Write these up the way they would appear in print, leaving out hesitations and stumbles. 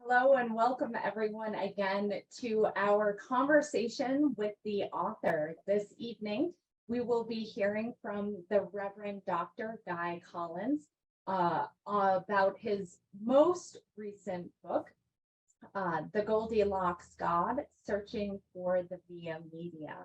Hello and welcome everyone again to our conversation with the author. This evening, we will be hearing from the Reverend Dr. Guy Collins about his most recent book, The Goldilocks God, Searching for the Via Media.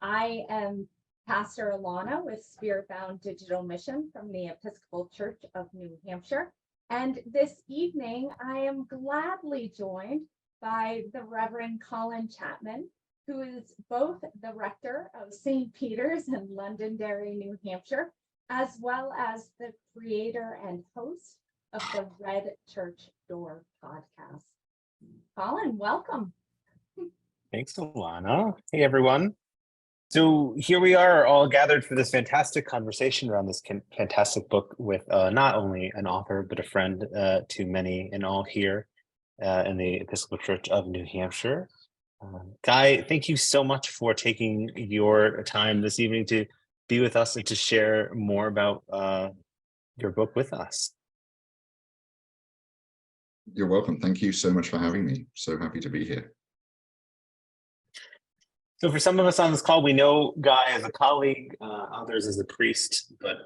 I am Pastor Alana with SpiritBound Digital Mission from the Episcopal Church of New Hampshire. And this evening, I am gladly joined by the Reverend Colin Chapman, who is both the rector of St. Peter's in Londonderry, New Hampshire, as well as the creator and host of the Red Church Door podcast. Colin, welcome. Thanks, Alana. Hey, everyone. So here we are all gathered for this fantastic conversation around this fantastic book with not only an author, but a friend to many and all here in the Episcopal Church of New Hampshire. Guy, thank you so much for taking your time this evening to be with us and to share more about your book with us. You're welcome. Thank you so much for having me. So happy to be here. So for some of us on this call, we know Guy as a colleague, others as a priest, but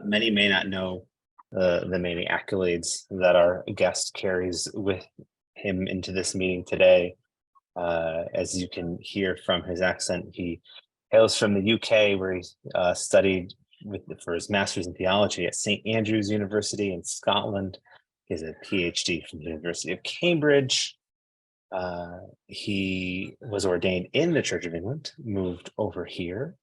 many may not know the many accolades that our guest carries with him into this meeting today. As you can hear from his accent, he hails from the UK, where he studied for his master's in theology at St. Andrews University in Scotland. He has a PhD from the University of Cambridge. He was ordained in the Church of England, moved over here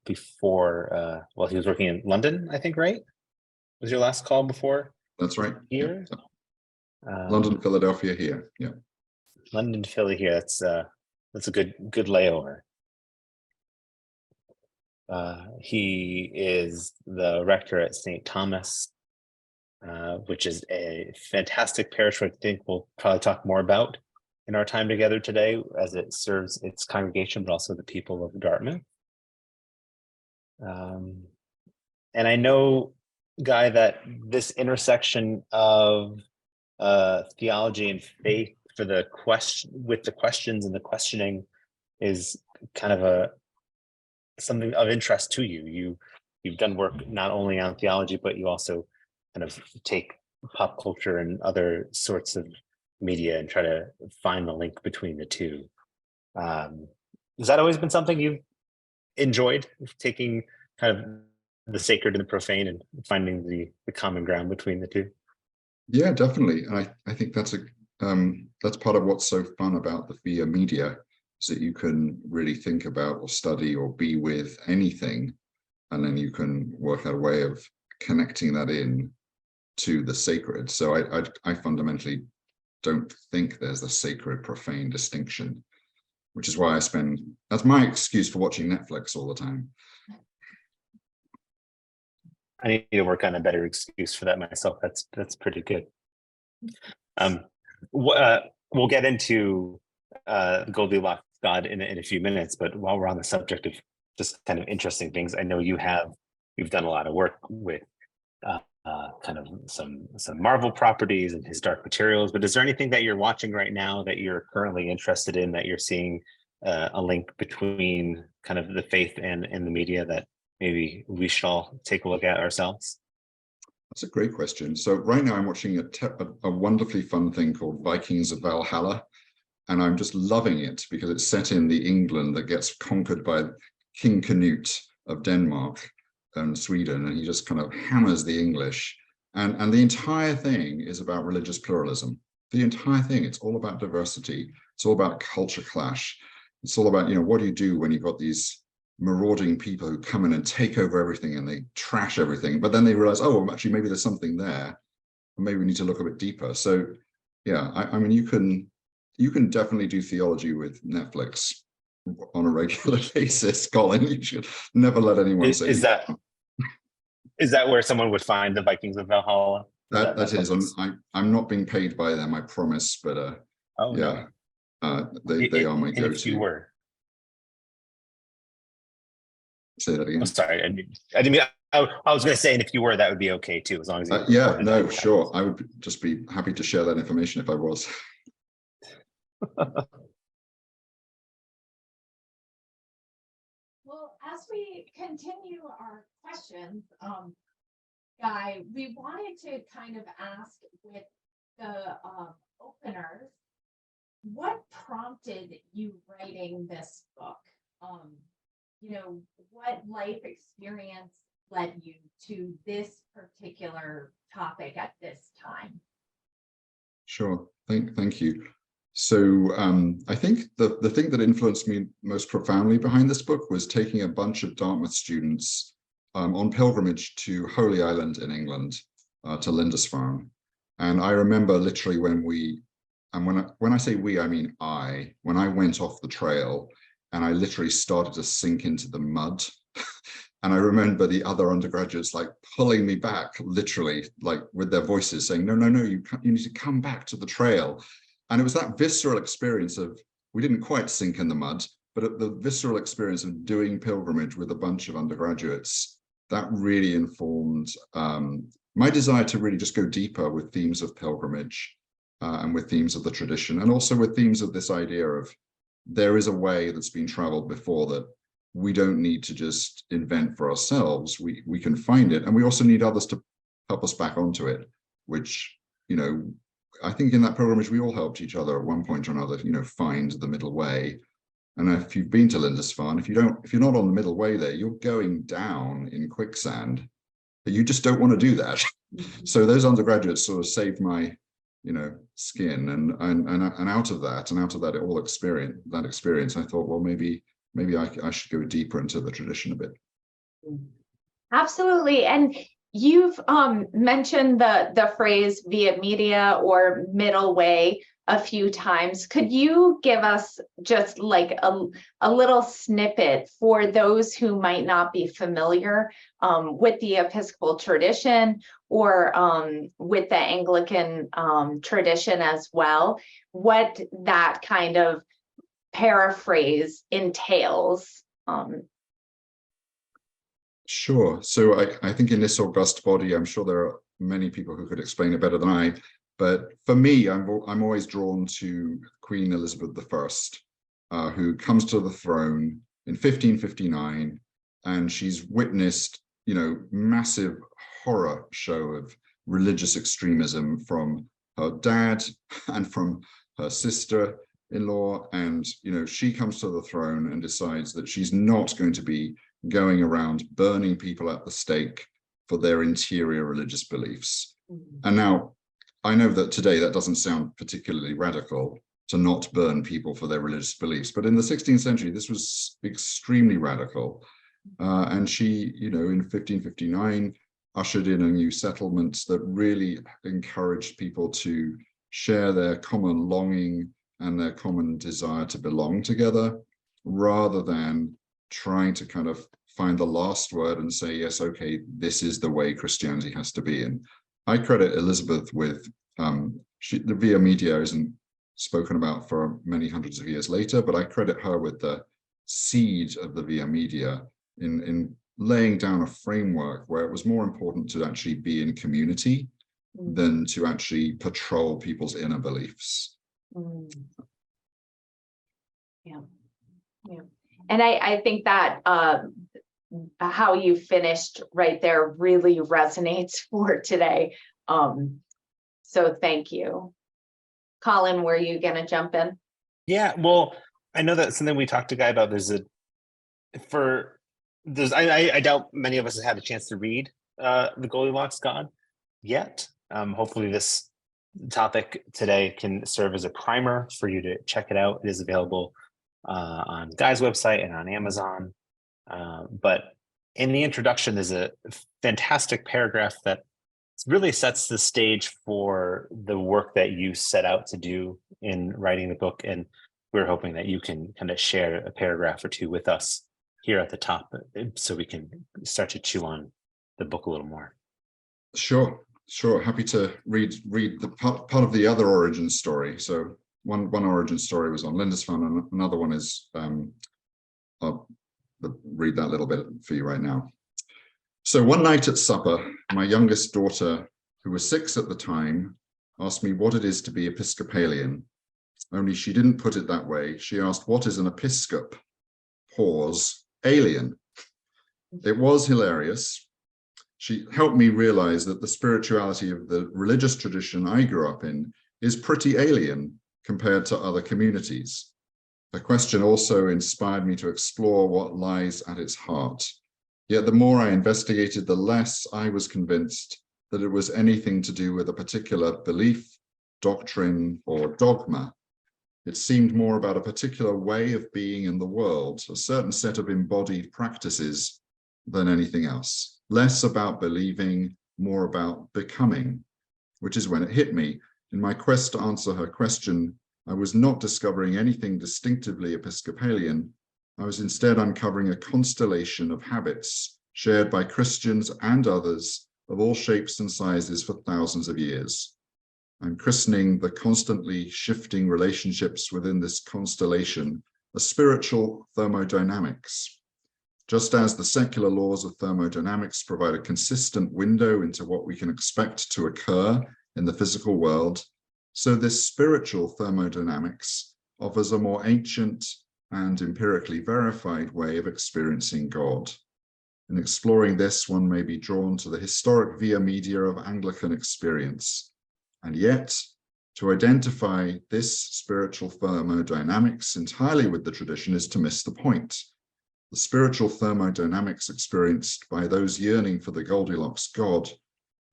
before, well, he was working in London, I think, right? Was your last call before? That's right. Here? Yeah. London, Philadelphia here. Yeah. London, Philly here. That's a good layover. He is the rector at St. Thomas, which is a fantastic parish, which I think we'll probably talk more about in our time together today, as it serves its congregation, but also the people of Dartmouth. And I know, Guy, that this intersection of theology and faith with the questions and the questioning is kind of something of interest to you. You've done work not only on theology, but you also kind of take pop culture and other sorts of media and try to find the link between the two. Has that always been something you've enjoyed, taking kind of the sacred and the profane and finding the common ground between the two? Yeah, definitely. I think that's part of what's so fun about the via media, is that you can really think about or study or be with anything, and then you can work out a way of connecting that in to the sacred. So I fundamentally don't think there's a sacred profane distinction, which is why that's my excuse for watching Netflix all the time. I need to work on a better excuse for that myself. That's pretty good. We'll get into Goldilocks God in a few minutes, but while we're on the subject of just kind of interesting things, I know you've done a lot of work with kind of some Marvel properties and his Dark Materials, but is there anything that you're watching right now that you're currently interested in, that you're seeing a link between kind of the faith and the media that maybe we should all take a look at ourselves? That's a great question. So right now I'm watching a wonderfully fun thing called Vikings of Valhalla, and I'm just loving it because it's set in the England that gets conquered by King Canute of Denmark and Sweden, and he just kind of hammers the English. And the entire thing is about religious pluralism. The entire thing, it's all about diversity. It's all about culture clash. It's all about, what do you do when you've got these marauding people who come in and take over everything and they trash everything, but then they realize, oh, actually, maybe there's something there. Maybe we need to look a bit deeper. So yeah, I mean, you can definitely do theology with Netflix on a regular basis, Colin. You should never let anyone say is that where someone would find the Vikings of Valhalla? That is. I'm not being paid by them, I promise, but yeah, no. They are my go-to. If you were. Say that again. I'm sorry. I didn't mean I was going to say, and if you were, that would be okay too, as long as you Yeah, reported no, that. sure. I would just be happy to share that information if I was. Well, as we continue our questions, Guy, we wanted to kind of ask with the openers, what prompted you writing this book? You know, what life experience led you to this particular topic at this time? Sure. Thank you. So I think the thing that influenced me most profoundly behind this book was taking a bunch of Dartmouth students on pilgrimage to Holy Island in England, to Lindisfarne. And I remember literally when I say we, I mean when I went off the trail and I literally started to sink into the mud. And I remember the other undergraduates like pulling me back, literally, like with their voices saying, no, you need to come back to the trail. And it was that visceral experience of, we didn't quite sink in the mud, but the visceral experience of doing pilgrimage with a bunch of undergraduates, that really informed my desire to really just go deeper with themes of pilgrimage and with themes of the tradition, and also with themes of this idea of there is a way that's been traveled before that we don't need to just invent for ourselves. We can find it, and we also need others to help us back onto it, which, you know, I think in that pilgrimage, we all helped each other at one point or another, you know, find the middle way. And if you've been to Lindisfarne, if you're not on the middle way there, you're going down in quicksand, but you just don't want to do that. So those undergraduates sort of saved my, you know, skin, and out of that all experience, I thought, well, maybe I should go deeper into the tradition a bit. Absolutely. And you've mentioned the phrase via media or middle way a few times. Could you give us just like a little snippet for those who might not be familiar with the Episcopal tradition or with the Anglican tradition as well, what that kind of paraphrase entails? Sure. So I think in this august body, I'm sure there are many people who could explain it better than I. But for me, I'm always drawn to Queen Elizabeth I, who comes to the throne in 1559, and she's witnessed, you know, massive horror show of religious extremism from her dad and from her sister-in-law, and you know, she comes to the throne and decides that she's not going to be going around burning people at the stake for their interior religious beliefs. And now, I know that today that doesn't sound particularly radical to not burn people for their religious beliefs, but in the 16th century, this was extremely radical. And she, you know, in 1559, ushered in a new settlement that really encouraged people to share their common longing and their common desire to belong together, rather than trying to kind of find the last word and say, yes, okay, this is the way Christianity has to be. And I credit Elizabeth with, the Via Media isn't spoken about for many hundreds of years later, but I credit her with the seed of the Via Media in laying down a framework where it was more important to actually be in community than to actually patrol people's inner beliefs. Yeah. And I think that how you finished right there really resonates for today. So thank you. Colin, were you going to jump in? Yeah, well, I know that's something we talked to Guy about. I doubt many of us have had a chance to read the Goldilocks God yet. Hopefully this topic today can serve as a primer for you to check it out. It is available on Guy's website and on Amazon. But in the introduction, there's a fantastic paragraph that really sets the stage for the work that you set out to do in writing the book. And we're hoping that you can kind of share a paragraph or two with us here at the top, so we can start to chew on the book a little more. Sure. Happy to read the part of the other origin story. So one origin story was on Lindisfarne, and another one is, I'll read that little bit for you right now. So one night at supper, my youngest daughter, who was 6 at the time, asked me what it is to be Episcopalian. Only she didn't put it that way. She asked, what is an episcop? Pause, alien. It was hilarious. She helped me realize that the spirituality of the religious tradition I grew up in is pretty alien compared to other communities. The question also inspired me to explore what lies at its heart. Yet the more I investigated, the less I was convinced that it was anything to do with a particular belief, doctrine, or dogma. It seemed more about a particular way of being in the world, a certain set of embodied practices than anything else. Less about believing, more about becoming, which is when it hit me. In my quest to answer her question, I was not discovering anything distinctively Episcopalian. I was instead uncovering a constellation of habits shared by Christians and others of all shapes and sizes for thousands of years. I'm christening the constantly shifting relationships within this constellation a spiritual thermodynamics. Just as the secular laws of thermodynamics provide a consistent window into what we can expect to occur in the physical world, so this spiritual thermodynamics offers a more ancient and empirically verified way of experiencing God. In exploring this, one may be drawn to the historic via media of Anglican experience. And yet, to identify this spiritual thermodynamics entirely with the tradition is to miss the point. The spiritual thermodynamics experienced by those yearning for the Goldilocks God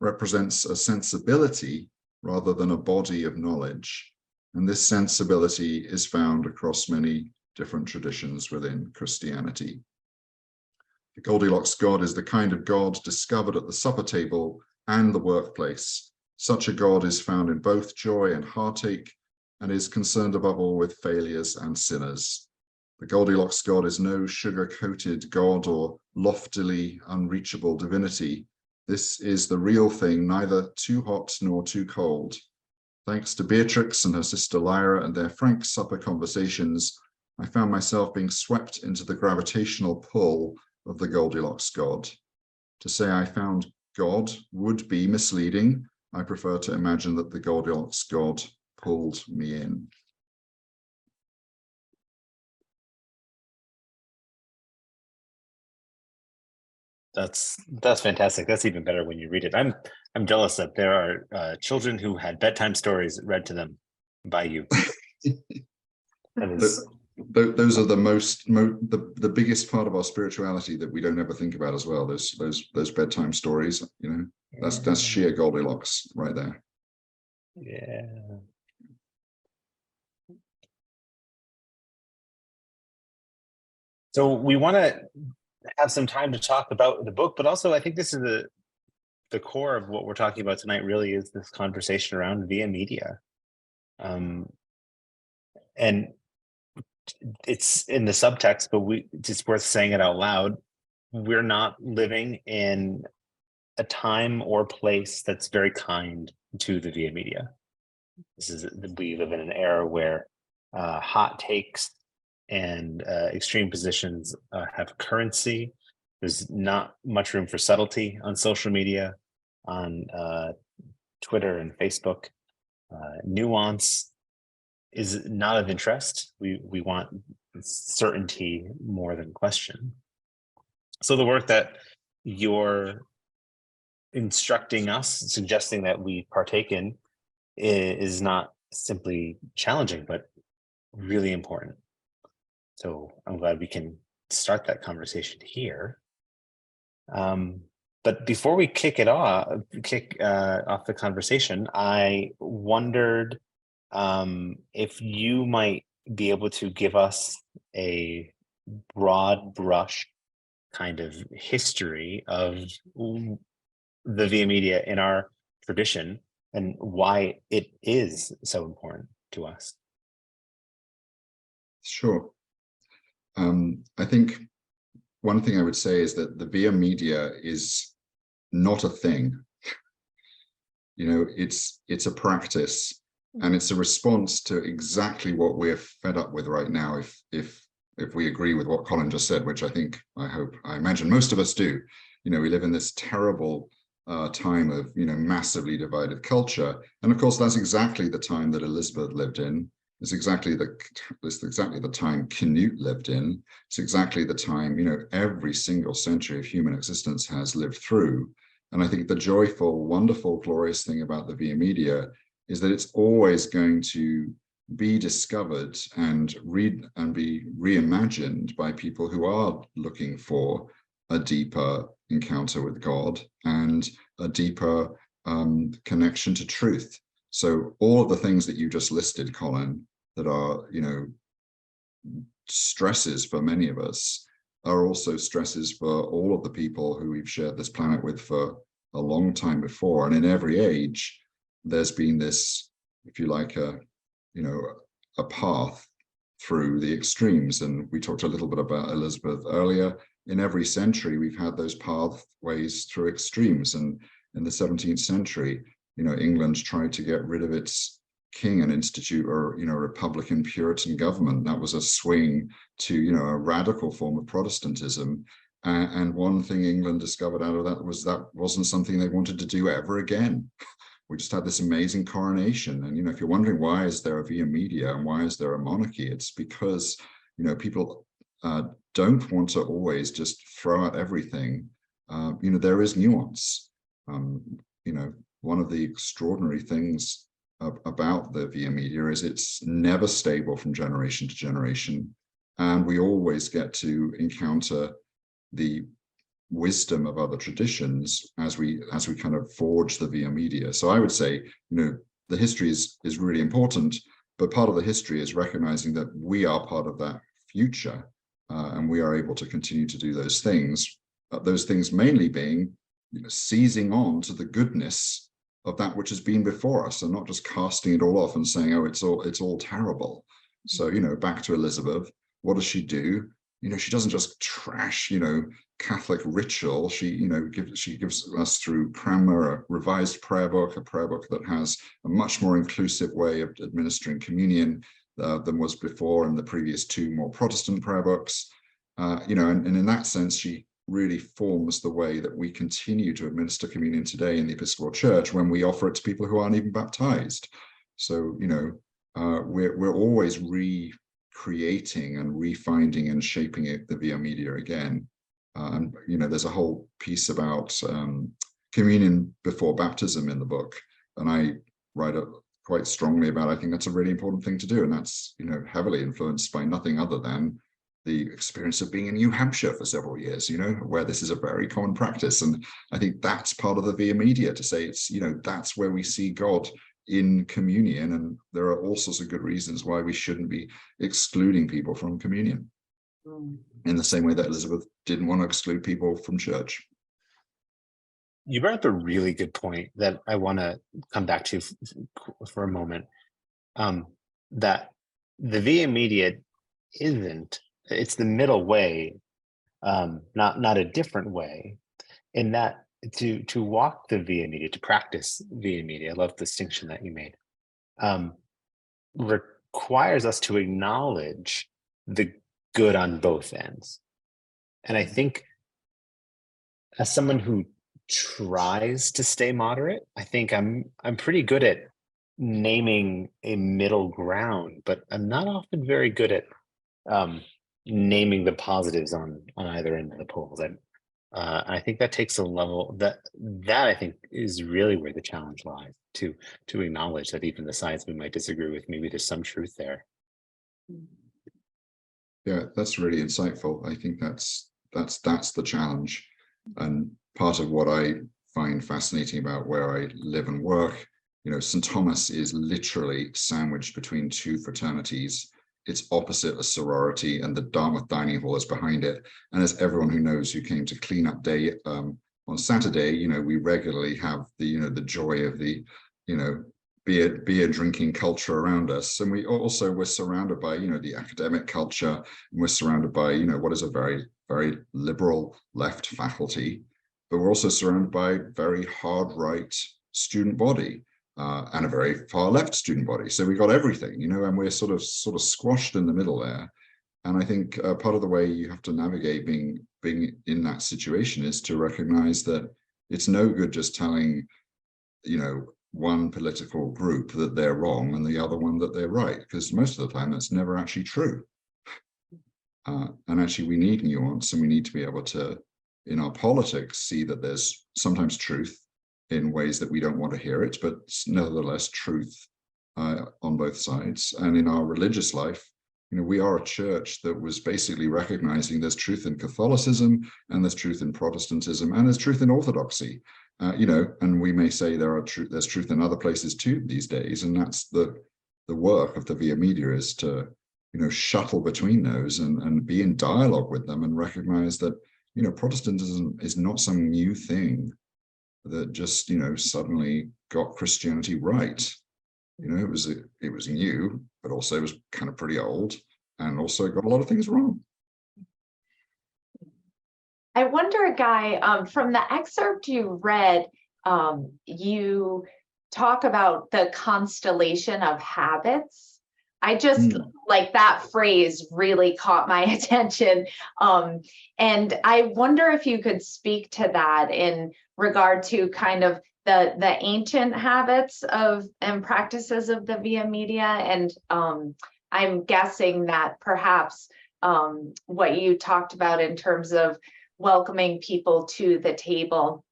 represents a sensibility rather than a body of knowledge. And this sensibility is found across many different traditions within Christianity. The Goldilocks God is the kind of God discovered at the supper table and the workplace. Such a God is found in both joy and heartache and is concerned above all with failures and sinners. The Goldilocks God is no sugar-coated God or loftily unreachable divinity. This is the real thing, neither too hot nor too cold. Thanks to Beatrix and her sister Lyra and their frank supper conversations, I found myself being swept into the gravitational pull of the Goldilocks God. To say I found God would be misleading. I prefer to imagine that the Goldilocks God pulled me in. That's fantastic. That's even better when you read it. I'm jealous that there are children who had bedtime stories read to them by you. That is... Those are the biggest part of our spirituality that we don't ever think about as well. Those bedtime stories, you know, that's sheer Goldilocks right there. Yeah. So we want to have some time to talk about the book, but also I think this is the core of what we're talking about tonight. Really, is this conversation around via media, and it's in the subtext, but it's worth saying it out loud. We're not living in a time or place that's very kind to the via media. We live in an era where hot takes and extreme positions have currency. There's not much room for subtlety on social media, on Twitter and Facebook. Nuance is not of interest. We want certainty more than question. So the work that you're instructing us, suggesting that we partake in, is not simply challenging, but really important. So I'm glad we can start that conversation here. But before we kick off the conversation, I wondered if you might be able to give us a broad brush kind of history of the via media in our tradition and why it is so important to us. Sure. I think one thing I would say is that the via media is not a thing. You know, it's a practice, and it's a response to exactly what we're fed up with right now. If we agree with what Colin just said, which I imagine most of us do, we live in this terrible time of, massively divided culture. And of course, that's exactly the time that Elizabeth lived in. It's exactly the time Canute lived in. It's exactly the time, every single century of human existence has lived through. And I think the joyful, wonderful, glorious thing about the Via Media is that it's always going to be discovered and be reimagined by people who are looking for a deeper encounter with God and a deeper connection to truth. So all of the things that you just listed, Colin, that are, stresses for many of us, are also stresses for all of the people who we've shared this planet with for a long time before. And in every age, there's been this, if you like, a path through the extremes. And we talked a little bit about Elizabeth earlier. In every century, we've had those pathways through extremes. And in the 17th century, England tried to get rid of its king and institute a Republican Puritan government. That was a swing to, a radical form of Protestantism. And one thing England discovered out of that was that wasn't something they wanted to do ever again. We just had this amazing coronation. And, if you're wondering why is there a Via Media and why is there a monarchy, it's because, people don't want to always just throw out everything. There is nuance. One of the extraordinary things about the Via Media is it's never stable from generation to generation. And we always get to encounter the wisdom of other traditions as we kind of forge the Via Media. So I would say, the history is really important, but part of the history is recognizing that we are part of that future, and we are able to continue to do those things mainly being, seizing on to the goodness of that which has been before us, and not just casting it all off and saying, oh, it's all terrible. So, back to Elizabeth, what does she do? She doesn't just trash, Catholic ritual. She gives us through Cranmer a revised prayer book, a prayer book that has a much more inclusive way of administering communion than was before in the previous two more Protestant prayer books. And in that sense, she really forms the way that we continue to administer communion today in the Episcopal Church when we offer it to people who aren't even baptized. So, we're always recreating and refinding and shaping it, the Via Media again. And, there's a whole piece about communion before baptism in the book. And I write quite strongly about, I think that's a really important thing to do. And that's, heavily influenced by nothing other than the experience of being in New Hampshire for several years, where this is a very common practice. And I think that's part of the Via Media, to say it's, that's where we see God in communion. And there are all sorts of good reasons why we shouldn't be excluding people from communion, in the same way that Elizabeth didn't want to exclude people from church. You brought up a really good point that I want to come back to for a moment, that the Via Media it's the middle way, not a different way, in that to walk the Via Media, to practice Via Media, I love the distinction that you made, requires us to acknowledge the good on both ends. And I think as someone who tries to stay moderate, I think I'm pretty good at naming a middle ground, but I'm not often very good at naming the positives on either end of the polls. I think that takes a level that I think is really where the challenge lies, to acknowledge that even the sides we might disagree with, maybe there's some truth there. Yeah, that's really insightful. I think that's the challenge. And part of what I find fascinating about where I live and work, St. Thomas is literally sandwiched between two fraternities. It's opposite a sorority, and the Dartmouth Dining Hall is behind it. And as everyone who knows who came to cleanup day on Saturday, we regularly have the joy of the, beer drinking culture around us. And we're surrounded by, the academic culture, and we're surrounded by, what is a very, very liberal left faculty, but we're also surrounded by very hard right student body. And a very far left student body. So we got everything, and we're sort of squashed in the middle there. And I think part of the way you have to navigate being being in that situation is to recognize that it's no good just telling, one political group that they're wrong and the other one that they're right, because most of the time that's never actually true. And actually we need nuance, and we need to be able to, in our politics, see that there's sometimes truth in ways that we don't want to hear it, but nevertheless truth on both sides. And in our religious life, we are a church that was basically recognizing there's truth in Catholicism, and there's truth in Protestantism, and there's truth in Orthodoxy. And we may say there's truth in other places too these days, and that's the work of the Via Media, is to shuttle between those and be in dialogue with them, and recognize that Protestantism is not some new thing that just suddenly got Christianity right. It was new, but also it was kind of pretty old, and also got a lot of things wrong. I wonder, Guy, from the excerpt you read, you talk about the constellation of habits. I just like that phrase really caught my attention. And I wonder if you could speak to that in regard to kind of the ancient habits of and practices of the Via Media. And I'm guessing that perhaps what you talked about in terms of welcoming people to the table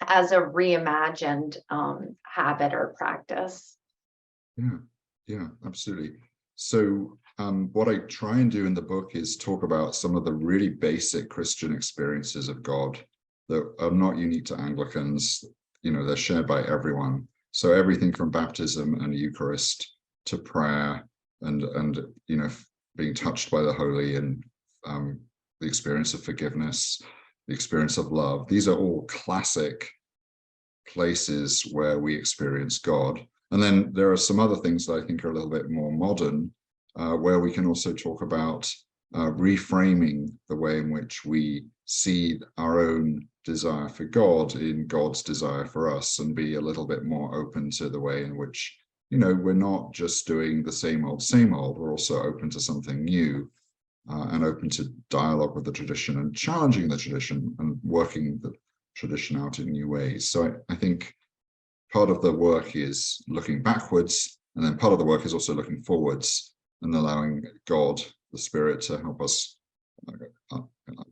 as a reimagined habit or practice. Yeah, absolutely. So what I try and do in the book is talk about some of the really basic Christian experiences of God that are not unique to Anglicans. They're shared by everyone. So everything from baptism and Eucharist to prayer and being touched by the holy, and the experience of forgiveness, the experience of love. These are all classic places where we experience God. And then there are some other things that I think are a little bit more modern, where we can also talk about reframing the way in which we see our own desire for God in God's desire for us, and be a little bit more open to the way in which, we're not just doing the same old, we're also open to something new, and open to dialogue with the tradition and challenging the tradition and working the tradition out in new ways. So I think part of the work is looking backwards, and then part of the work is also looking forwards and allowing God, the Spirit, to help us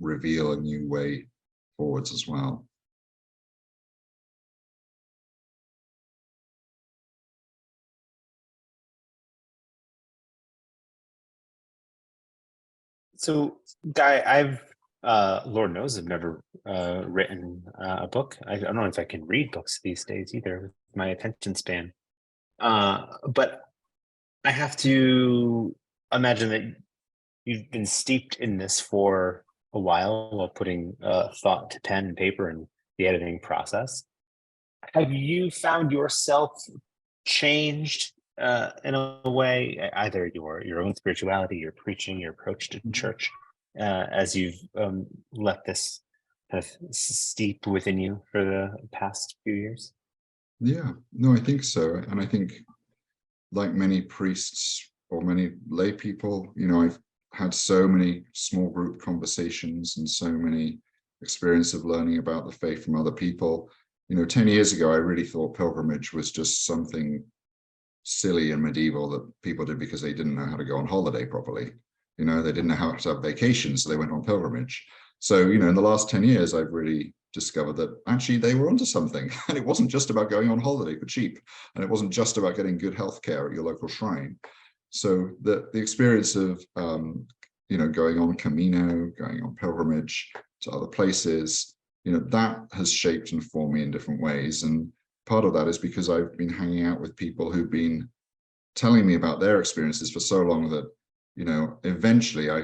reveal a new way forwards as well. So, Guy, I've Lord knows I've never written a book. I don't know if I can read books these days either with my attention span. But I have to imagine that you've been steeped in this for a while putting thought to pen and paper and the editing process. Have you found yourself changed in a way, either your own spirituality, your preaching, your approach to church, as you've let this kind of steep within you for the past few years? Yeah, no, I think so. And I think, like many priests or many lay people, I've had so many small group conversations and so many experience of learning about the faith from other people. 10 years ago, I really thought pilgrimage was just something silly and medieval that people did because they didn't know how to go on holiday properly. They didn't know how to have vacations, so they went on pilgrimage. So, in the last 10 years, I've really discovered that actually they were onto something. And it wasn't just about going on holiday for cheap. And it wasn't just about getting good healthcare at your local shrine. So the experience of, going on Camino, going on pilgrimage to other places, that has shaped and formed me in different ways. And part of that is because I've been hanging out with people who've been telling me about their experiences for so long that, eventually I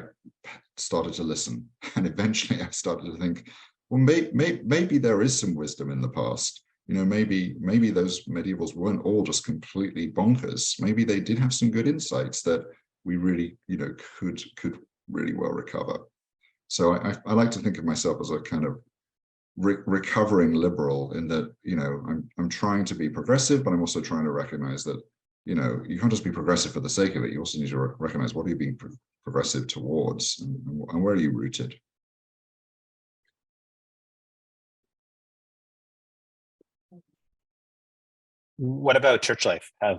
started to listen. And eventually I started to think, well, maybe there is some wisdom in the past. Maybe those medievals weren't all just completely bonkers. Maybe they did have some good insights that we really, could really well recover. So I like to think of myself as a kind of recovering liberal, in that, I'm trying to be progressive, but I'm also trying to recognize that, you can't just be progressive for the sake of it. You also need to recognize what are you being progressive towards, and where are you rooted. What about church life? How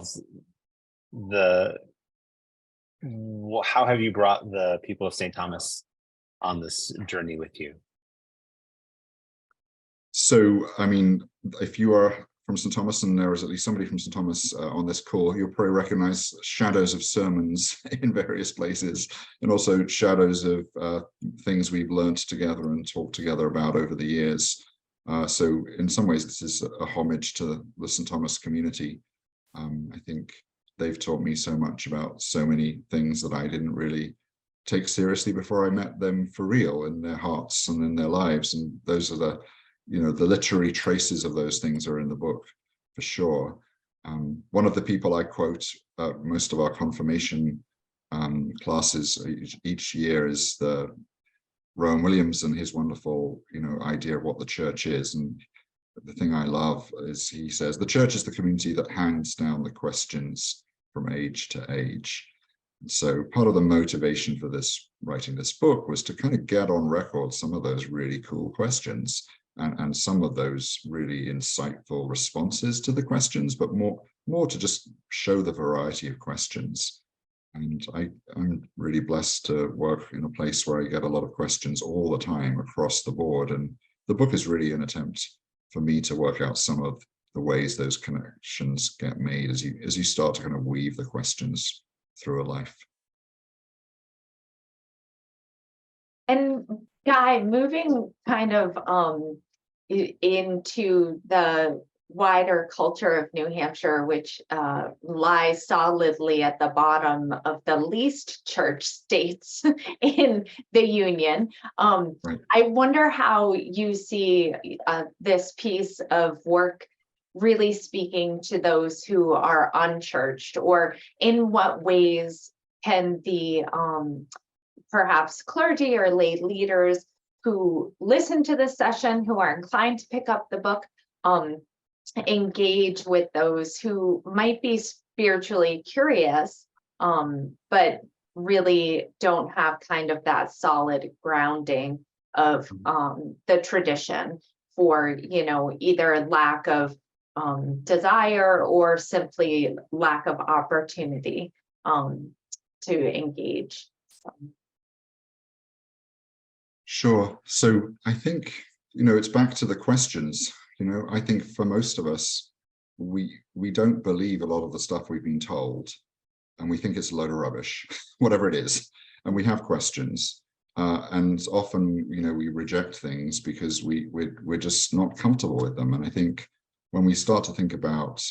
have you brought the people of St. Thomas on this journey with you? So, I mean, if you are from St. Thomas, and there is at least somebody from St. Thomas on this call, you'll probably recognize shadows of sermons in various places, and also shadows of things we've learned together and talked together about over the years. So in some ways, this is a homage to the St. Thomas community. I think they've taught me so much about so many things that I didn't really take seriously before I met them for real in their hearts and in their lives. And those are the literary traces of those things are in the book for sure. One of the people I quote most of our confirmation classes each year is the Rowan Williams and his wonderful, idea of what the church is. And the thing I love is he says, the church is the community that hands down the questions from age to age. And so part of the motivation for writing this book was to kind of get on record some of those really cool questions and some of those really insightful responses to the questions, but more to just show the variety of questions. And I'm really blessed to work in a place where I get a lot of questions all the time across the board. And the book is really an attempt for me to work out some of the ways those connections get made as you start to kind of weave the questions through a life. And Guy, moving kind of into the wider culture of New Hampshire, which lies solidly at the bottom of the least church states in the Union. Right. I wonder how you see this piece of work really speaking to those who are unchurched, or in what ways can the perhaps clergy or lay leaders who listen to this session, who are inclined to pick up the book, engage with those who might be spiritually curious, but really don't have kind of that solid grounding of the tradition for, either lack of desire or simply lack of opportunity to engage. Sure. So I think, it's back to the questions. I think for most of us, we don't believe a lot of the stuff we've been told, and we think it's a load of rubbish, whatever it is. And we have questions. And often, we reject things because we're just not comfortable with them. And I think when we start to think about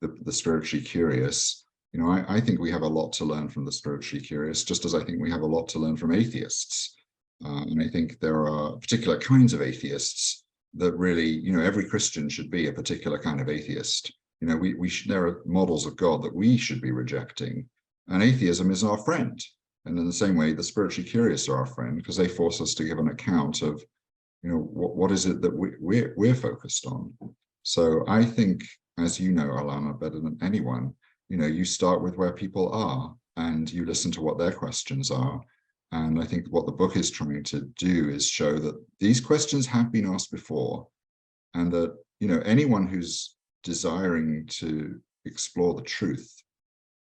the spiritually curious, I think we have a lot to learn from the spiritually curious, just as I think we have a lot to learn from atheists. And I think there are particular kinds of atheists that really, every Christian should be a particular kind of atheist. There are models of God that we should be rejecting, and atheism is our friend. And in the same way, the spiritually curious are our friend, because they force us to give an account of, what is it that we're focused on. So I think, as you know, Alana, better than anyone, you start with where people are and you listen to what their questions are. And I think what the book is trying to do is show that these questions have been asked before, and that, anyone who's desiring to explore the truth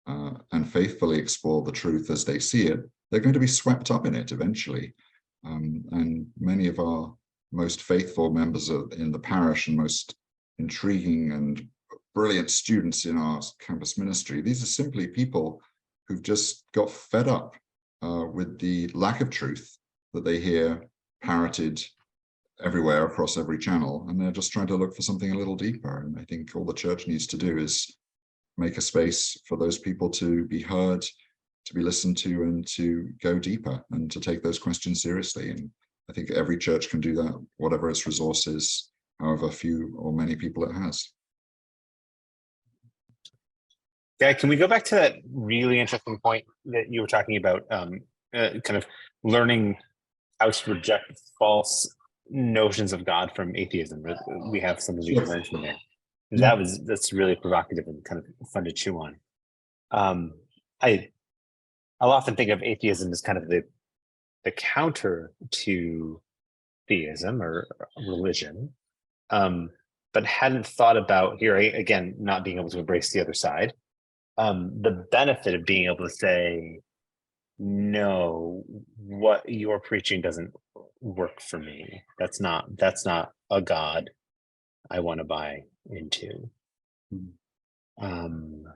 and faithfully explore the truth as they see it, they're going to be swept up in it eventually. And many of our most faithful members in the parish and most intriguing and brilliant students in our campus ministry, these are simply people who've just got fed up with the lack of truth that they hear parroted everywhere across every channel, and they're just trying to look for something a little deeper. And I think all the church needs to do is make a space for those people to be heard, to be listened to, and to go deeper and to take those questions seriously. And I think every church can do that, whatever its resources, however few or many people it has. Yeah, can we go back to that really interesting point that you were talking about, kind of learning how to reject false notions of God from atheism? We have some of these mentioned there. Yeah. That's really provocative and kind of fun to chew on. I'll often think of atheism as kind of the counter to theism or religion. But but hadn't thought about here again, not being able to embrace the other side. The benefit of being able to say, no, what you're preaching doesn't work for me. That's not a God I want to buy into. No,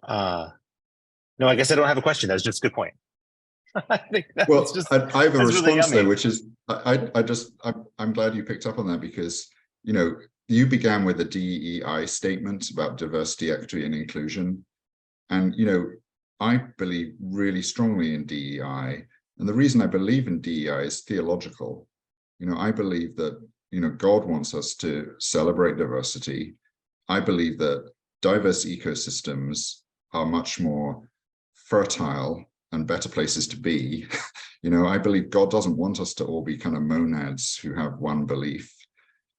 I guess I don't have a question. That's just a good point. I think that's Well, just, I have a that's really response though, yummy. which is I'm glad you picked up on that, because you began with a DEI statement about diversity, equity, and inclusion, and I believe really strongly in DEI, and the reason I believe in DEI is theological. I believe that God wants us to celebrate diversity. I believe that diverse ecosystems are much more fertile and better places to be. I believe God doesn't want us to all be kind of monads who have one belief.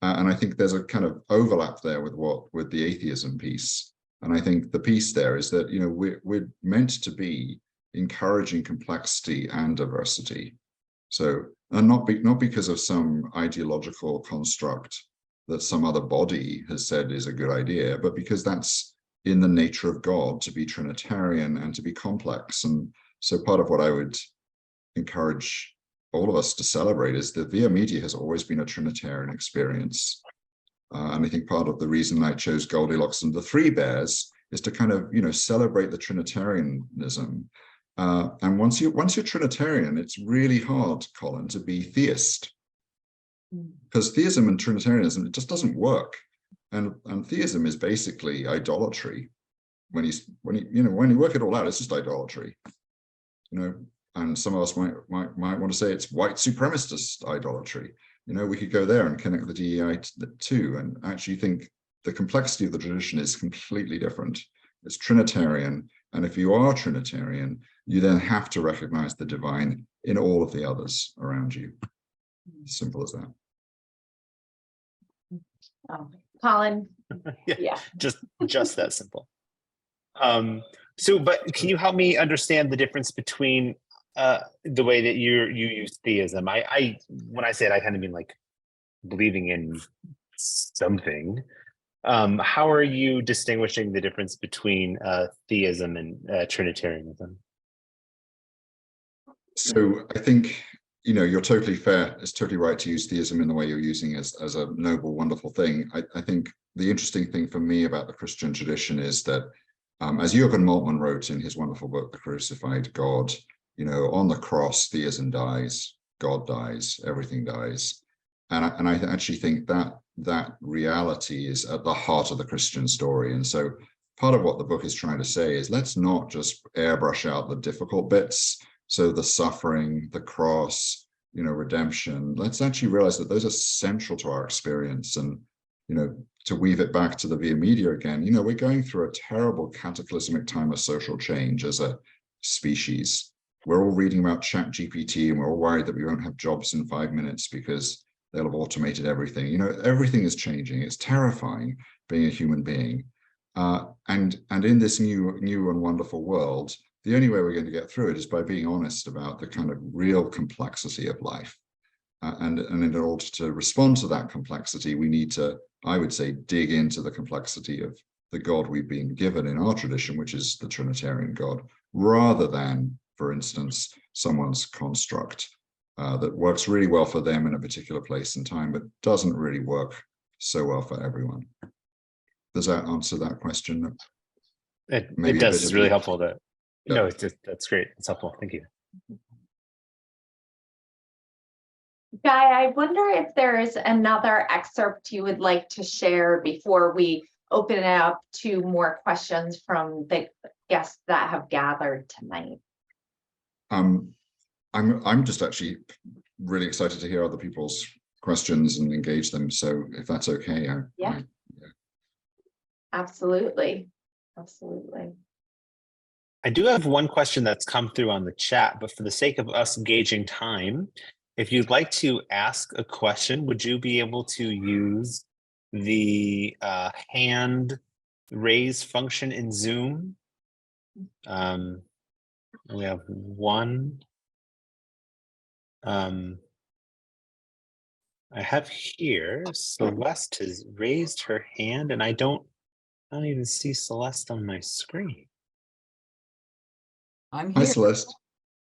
And I think there's a kind of overlap there with the atheism piece. And I think the piece there is that, we're meant to be encouraging complexity and diversity. So, and not because of some ideological construct that some other body has said is a good idea, but because that's in the nature of God to be Trinitarian and to be complex. And so part of what I would encourage all of us to celebrate is that Via Media has always been a Trinitarian experience. And I think part of the reason I chose Goldilocks and the Three Bears is to kind of, celebrate the Trinitarianism. And once you're Trinitarian, it's really hard, Colin, to be theist, because theism and Trinitarianism, it just doesn't work. And theism is basically idolatry. When you work it all out, it's just idolatry. And some of us might want to say it's white supremacist idolatry. We could go there and connect the DEI too, and actually think the complexity of the tradition is completely different. It's Trinitarian, and if you are Trinitarian, you then have to recognize the divine in all of the others around you. Simple as that. Colin. Yeah. Just that simple. But can you help me understand the difference between the way that you use theism? When I say it, I kind of mean like believing in something. How are you distinguishing the difference between theism and Trinitarianism? So I think, you're totally fair. It's totally right to use theism in the way you're using it as a noble, wonderful thing. I think the interesting thing for me about the Christian tradition is that, as Jürgen Moltmann wrote in his wonderful book, The Crucified God, on the cross, theism dies, God dies, everything dies. And I actually think that reality is at the heart of the Christian story. And so part of what the book is trying to say is, let's not just airbrush out the difficult bits. So the suffering, the cross, redemption, let's actually realize that those are central to our experience. And, to weave it back to the Via Media again, we're going through a terrible cataclysmic time of social change as a species. We're all reading about ChatGPT, and we're all worried that we won't have jobs in 5 minutes because they'll have automated everything. Everything is changing. It's terrifying being a human being. And in this new and wonderful world, the only way we're going to get through it is by being honest about the kind of real complexity of life. And in order to respond to that complexity, we need to, I would say, dig into the complexity of the God we've been given in our tradition, which is the Trinitarian God, rather than, for instance, someone's construct that works really well for them in a particular place and time, but doesn't really work so well for everyone. Does that answer that question? It does. It's really helpful. No, that's great. It's helpful. Thank you. Guy, I wonder if there is another excerpt you would like to share before we open it up to more questions from the guests that have gathered tonight. I'm just actually really excited to hear other people's questions and engage them. So if that's okay, yeah. Absolutely. Absolutely. I do have one question that's come through on the chat, but for the sake of us gauging time, if you'd like to ask a question, would you be able to use the hand raise function in Zoom? We have one. I have here, Celeste has raised her hand, and I don't even see Celeste on my screen. I'm Hi, here. Celeste.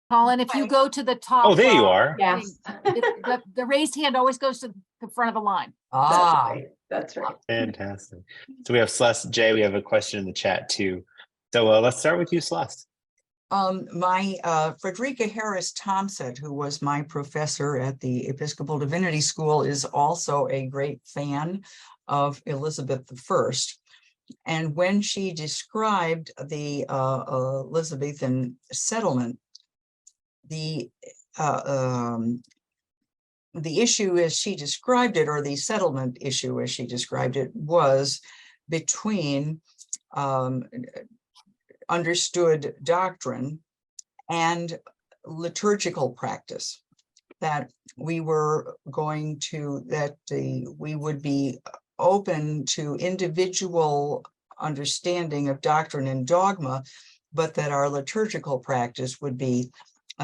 Colin, if you go to the top. Oh, there you are. Yes. The raised hand always goes to the front of the line. That's right. That's right. Fantastic. So we have Celeste. Jay, we have a question in the chat too. So let's start with you, Celeste. My Frederica Harris Thompson, who was my professor at the Episcopal Divinity School, is also a great fan of Elizabeth I. And when she described the Elizabethan settlement, the issue as she described it, or the settlement issue as she described it, was between understood doctrine and liturgical practice, that we were going to, we would be open to individual understanding of doctrine and dogma, but that our liturgical practice would be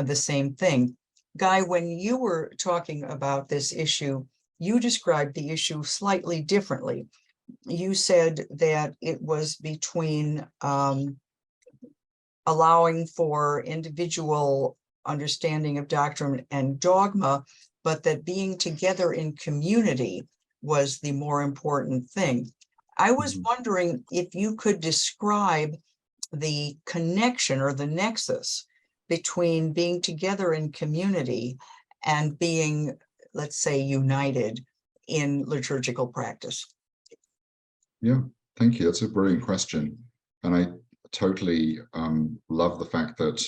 the same thing. Guy, when you were talking about this issue, you described the issue slightly differently. You said that it was between allowing for individual understanding of doctrine and dogma, but that being together in community was the more important thing. I was wondering if you could describe the connection or the nexus between being together in community and being, let's say, united in liturgical practice. Yeah, thank you. That's a brilliant question. And I totally love the fact that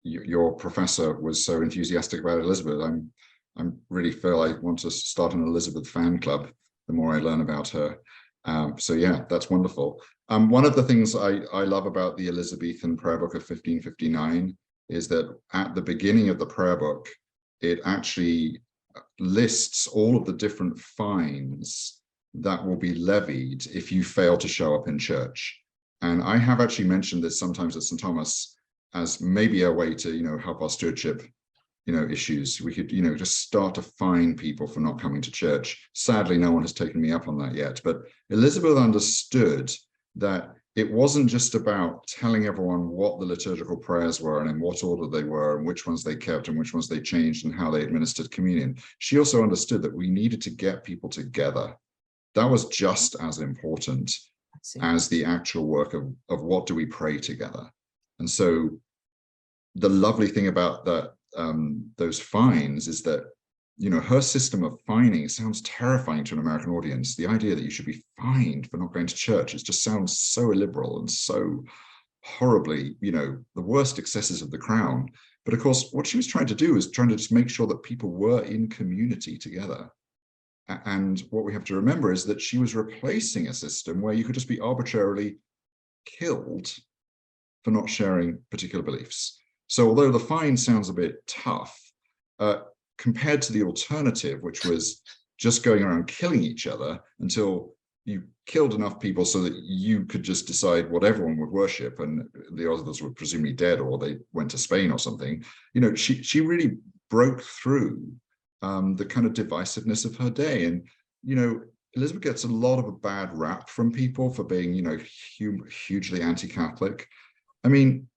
your professor was so enthusiastic about Elizabeth. I really feel I want to start an Elizabeth fan club the more I learn about her. So yeah, that's wonderful. One of the things I love about the Elizabethan prayer book of 1559 is that at the beginning of the prayer book, it actually lists all of the different fines that will be levied if you fail to show up in church. And I have actually mentioned this sometimes at St. Thomas as maybe a way to, help our stewardship, issues. We could, just start to fine people for not coming to church. Sadly, no one has taken me up on that yet. But Elizabeth understood that it wasn't just about telling everyone what the liturgical prayers were and in what order they were and which ones they kept and which ones they changed and how they administered communion. She also understood that we needed to get people together. That was just as important as the actual work of what do we pray together. And so the lovely thing about that, those fines is that, her system of fining sounds terrifying to an American audience. The idea that you should be fined for not going to church, it just sounds so illiberal and so horribly, the worst excesses of the crown. But of course, what she was trying to do is trying to just make sure that people were in community together. And what we have to remember is that she was replacing a system where you could just be arbitrarily killed for not sharing particular beliefs. So although the fine sounds a bit tough, compared to the alternative, which was just going around killing each other until you killed enough people so that you could just decide what everyone would worship and the others were presumably dead or they went to Spain or something, she really broke through the kind of divisiveness of her day. And, Elizabeth gets a lot of a bad rap from people for being, hugely anti-Catholic. I mean,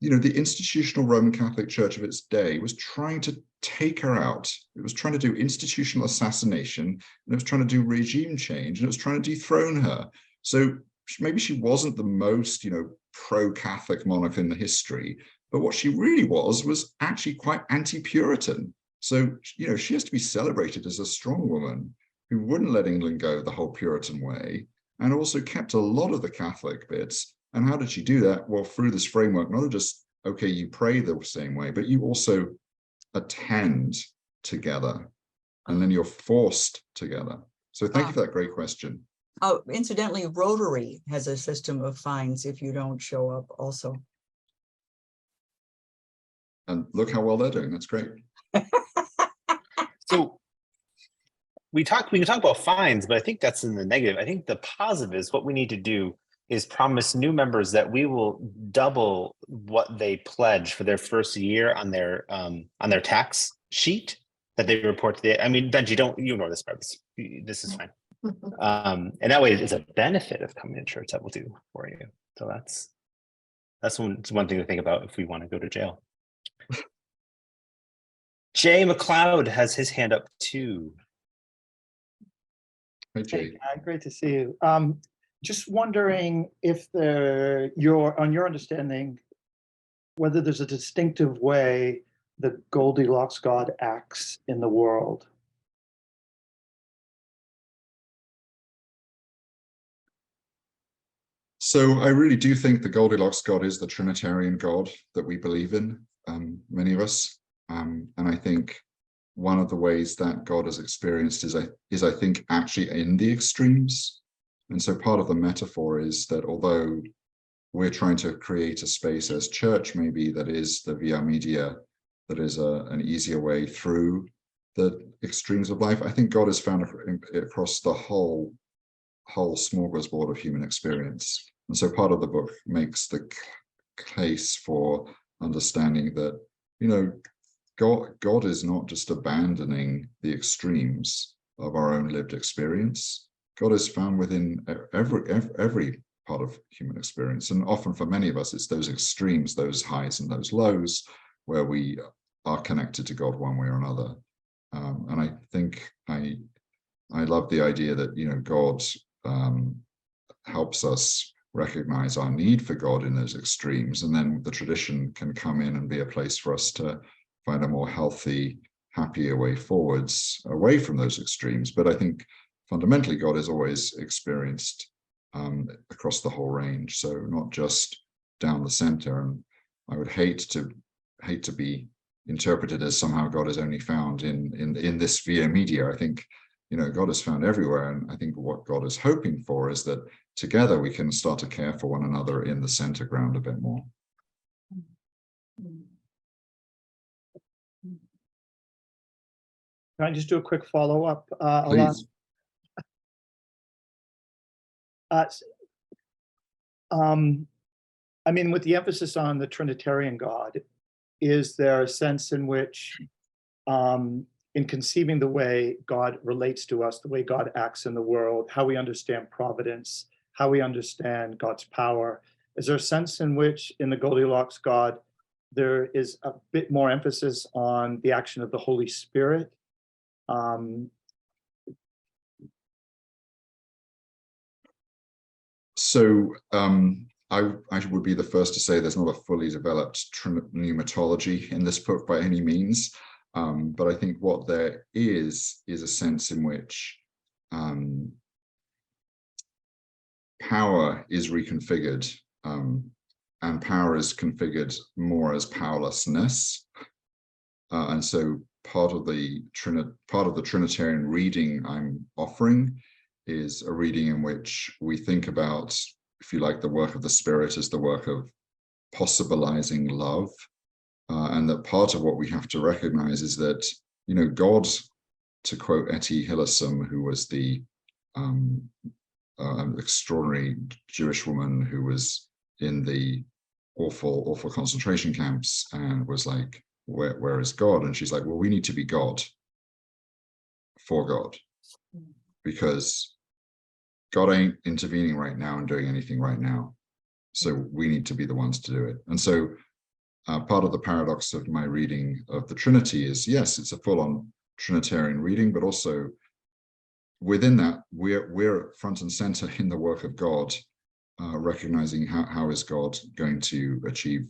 the institutional Roman Catholic Church of its day was trying to take her out. It was trying to do institutional assassination, and it was trying to do regime change, and it was trying to dethrone her. So maybe she wasn't the most, pro-Catholic monarch in the history, but what she really was actually quite anti-Puritan. So, she has to be celebrated as a strong woman who wouldn't let England go the whole Puritan way, and also kept a lot of the Catholic bits. And how did she do that? Well, through this framework, not just, okay, you pray the same way, but you also attend together, and then you're forced together. So thank you for that great question. Oh, incidentally, Rotary has a system of fines if you don't show up also. And look how well they're doing. That's great. So we can talk about fines, but I think that's in the negative. I think the positive is what we need to do is promise new members that we will double what they pledge for their first year on their tax sheet, that they report to the, I mean, Benji, you ignore this part. This is fine. And that way it's a benefit of coming to church that will do for you. So that's one thing to think about if we want to go to jail. Jay McLeod has his hand up too. Hey, Jay. Hey, great to see you. Just wondering if on your understanding, whether there's a distinctive way that Goldilocks God acts in the world. So I really do think the Goldilocks God is the Trinitarian God that we believe in, many of us. And I think one of the ways that God is experienced is I think actually in the extremes. And so part of the metaphor is that although we're trying to create a space as church, maybe that is the via media, that is an easier way through the extremes of life, I think God is found across the whole smorgasbord of human experience. And so part of the book makes the case for understanding that, you know, God is not just abandoning the extremes of our own lived experience. God is found within every part of human experience. And often for many of us, it's those extremes, those highs and those lows, where we are connected to God one way or another. And I think I love the idea that, you know, God helps us recognize our need for God in those extremes. And then the tradition can come in and be a place for us to find a more healthy, happier way forwards away from those extremes. But I think fundamentally, God is always experienced across the whole range. So not just down the center. And I would hate to be interpreted as somehow God is only found in this via media. I think, you know, God is found everywhere. And I think what God is hoping for is that together we can start to care for one another in the center ground a bit more. Can I just do a quick follow-up? Please. I mean, with the emphasis on the Trinitarian God, is there a sense in which, in conceiving the way God relates to us, the way God acts in the world, how we understand providence, how we understand God's power, is there a sense in which in the Goldilocks God, there is a bit more emphasis on the action of the Holy Spirit? So I would be the first to say there's not a fully developed pneumatology in this book by any means. But I think what there is a sense in which power is reconfigured, and power is configured more as powerlessness. And so part of the Trinitarian reading I'm offering is a reading in which we think about, if you like, the work of the Spirit as the work of possibilizing love. And that part of what we have to recognize is that, you know, God, to quote Etty Hillesum, who was the extraordinary Jewish woman who was in the awful concentration camps and was like, where is God? And she's like, well, we need to be God for God, because God ain't intervening right now and doing anything right now. So we need to be the ones to do it. And so part of the paradox of my reading of the Trinity is, yes, it's a full-on Trinitarian reading, but also within that, we're front and center in the work of God, recognizing how is God going to achieve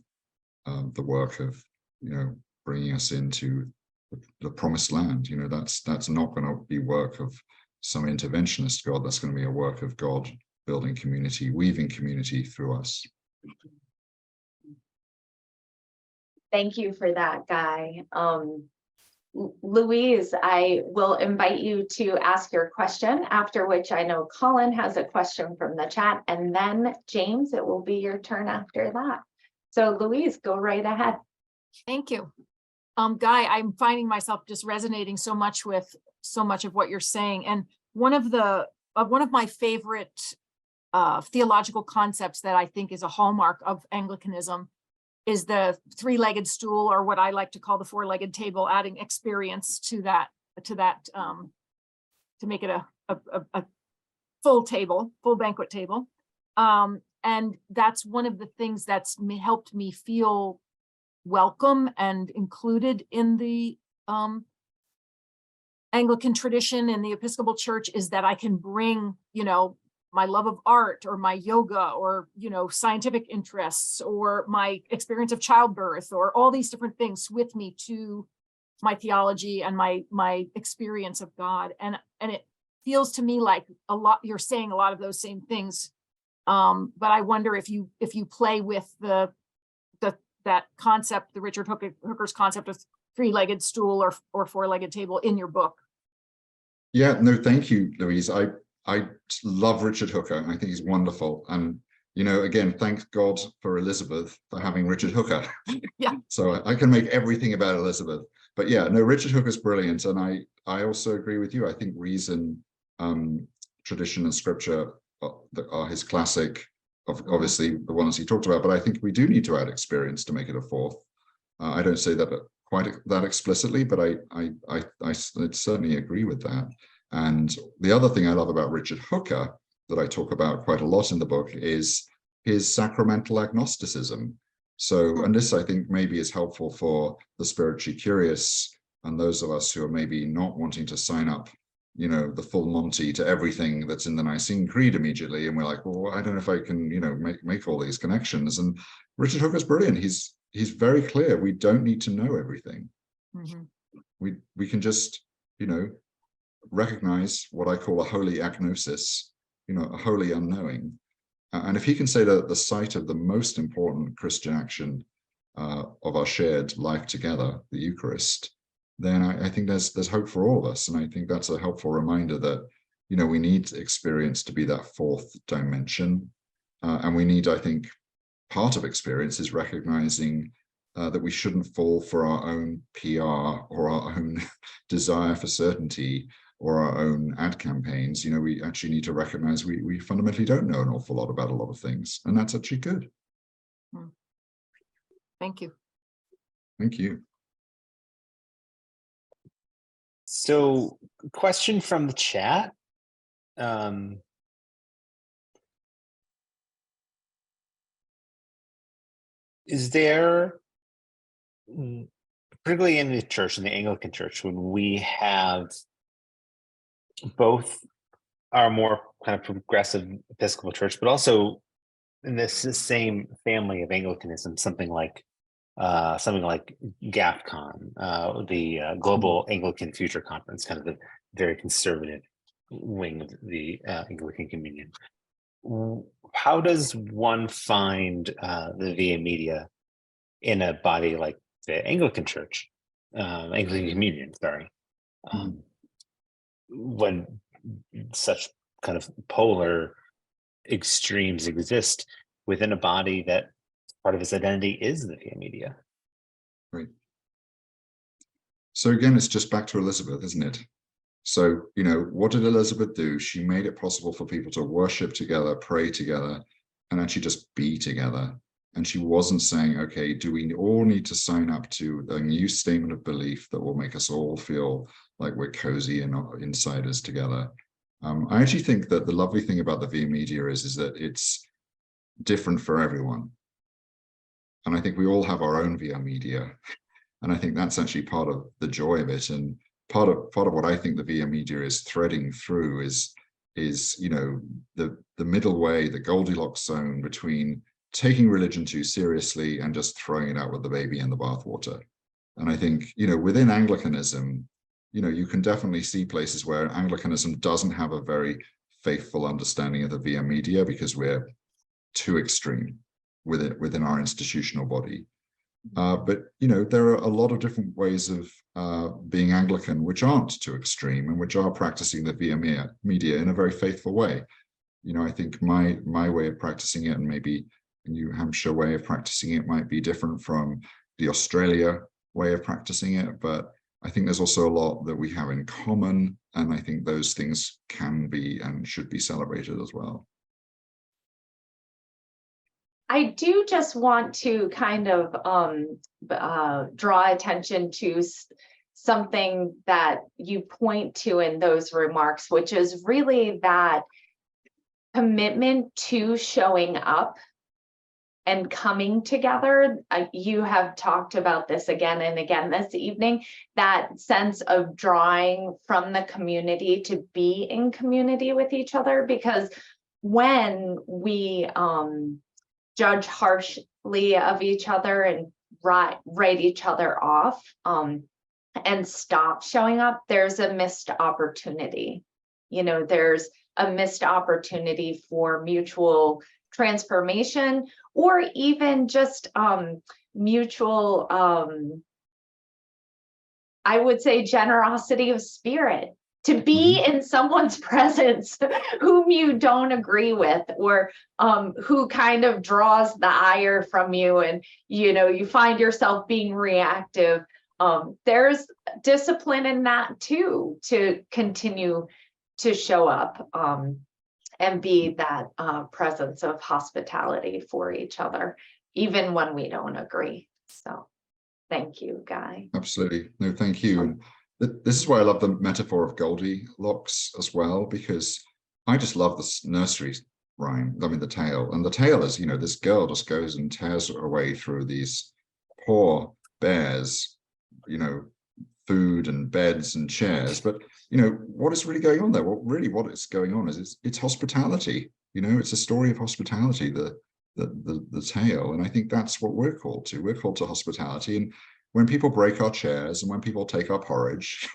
the work of, you know, bringing us into the promised land. You know, that's not going to be work of some interventionist God. That's going to be a work of God building community, weaving community through us. Thank you for that, Guy. Louise, I will invite you to ask your question, after which I know Colin has a question from the chat, and then James, it will be your turn after that. So Louise, go right ahead. Thank you. Guy, I'm finding myself just resonating so much with so much of what you're saying. And one of my favorite theological concepts that I think is a hallmark of Anglicanism the three-legged stool, or what I like to call the four-legged table, adding experience to that, to make it a full table, full banquet table. And that's one of the things that's helped me feel welcome and included in the Anglican tradition in the Episcopal Church, is that I can bring, my love of art, or my yoga, or, scientific interests, or my experience of childbirth, or all these different things with me to my theology and my experience of God. And it feels to me like you're saying a lot of those same things. But I wonder if you play with that concept, the Richard Hooker's concept of three-legged stool or four-legged table in your book. Yeah, no, thank you, Louise. I love Richard Hooker, and I think he's wonderful. And, again, thank God for Elizabeth for having Richard Hooker. Yeah. So I can make everything about Elizabeth. But yeah, no, Richard Hooker's brilliant. And I also agree with you. I think reason, tradition, and scripture are his classic, obviously the ones he talked about. But I think we do need to add experience to make it a fourth. I don't say that quite that explicitly, but I certainly agree with that. And the other thing I love about Richard Hooker that I talk about quite a lot in the book is his sacramental agnosticism. So, and this I think maybe is helpful for the spiritually curious and those of us who are maybe not wanting to sign up, the full Monty to everything that's in the Nicene Creed immediately. And we're like, well, I don't know if I can, make all these connections. And Richard Hooker's brilliant. He's very clear. We don't need to know everything. Mm-hmm. We can just, recognize what I call a holy agnosis, a holy unknowing. And if he can say that the site of the most important Christian action of our shared life together, the Eucharist, then I think there's hope for all of us. And I think that's a helpful reminder that, we need experience to be that fourth dimension. And we need, I think, part of experience is recognizing that we shouldn't fall for our own PR or our own desire for certainty or our own ad campaigns. We actually need to recognize we fundamentally don't know an awful lot about a lot of things, and that's actually good. Thank you. Thank you. So, question from the chat. Is there, particularly in the church, in the Anglican Church, when we have both our more kind of progressive Episcopal Church, but also in this same family of Anglicanism, something like GAFCON, the Global Anglican Future Conference, kind of the very conservative wing of the Anglican Communion. How does one find the via media in a body like the Anglican Church, Anglican Communion, sorry, when such kind of polar extremes exist within a body that part of its identity is the via media? Right. So again, it's just back to Elizabeth, isn't it? So, what did Elizabeth do? She made it possible for people to worship together, pray together, and actually just be together. And she wasn't saying, okay, do we all need to sign up to a new statement of belief that will make us all feel like we're cozy and insiders together? I actually think that the lovely thing about the via media is that it's different for everyone. And I think we all have our own via media. And I think that's actually part of the joy of it. And part of what I think the via media is threading through is the middle way, the Goldilocks zone between taking religion too seriously and just throwing it out with the baby in the bathwater. And I think, within Anglicanism, you can definitely see places where Anglicanism doesn't have a very faithful understanding of the via media because we're too extreme within our institutional body. But there are a lot of different ways of being Anglican which aren't too extreme and which are practicing the via media in a very faithful way. I think my way of practicing it, and maybe the New Hampshire way of practicing it, might be different from the Australia way of practicing it, but I think there's also a lot that we have in common, and I think those things can be and should be celebrated as well. I do just want to kind of draw attention to something that you point to in those remarks, which is really that commitment to showing up and coming together. You have talked about this again and again this evening, that sense of drawing from the community to be in community with each other, because when we judge harshly of each other and write each other off and stop showing up, there's a missed opportunity. You know, there's a missed opportunity for mutual transformation, or even just mutual, I would say, generosity of spirit, to be in someone's presence whom you don't agree with, or who kind of draws the ire from you, and you find yourself being reactive. There's discipline in that too, to continue to show up and be that presence of hospitality for each other, even when we don't agree. So thank you, Guy. Absolutely. No, thank you. And this is why I love the metaphor of Goldilocks as well, because I just love this nursery rhyme, I mean, the tale. And the tale is, this girl just goes and tears her way through these poor bears, food and beds and chairs. But, what is really going on there? Well, really what is going on is it's hospitality. It's a story of hospitality, the tale. And I think that's what we're called to. We're called to hospitality. And when people break our chairs and when people take our porridge,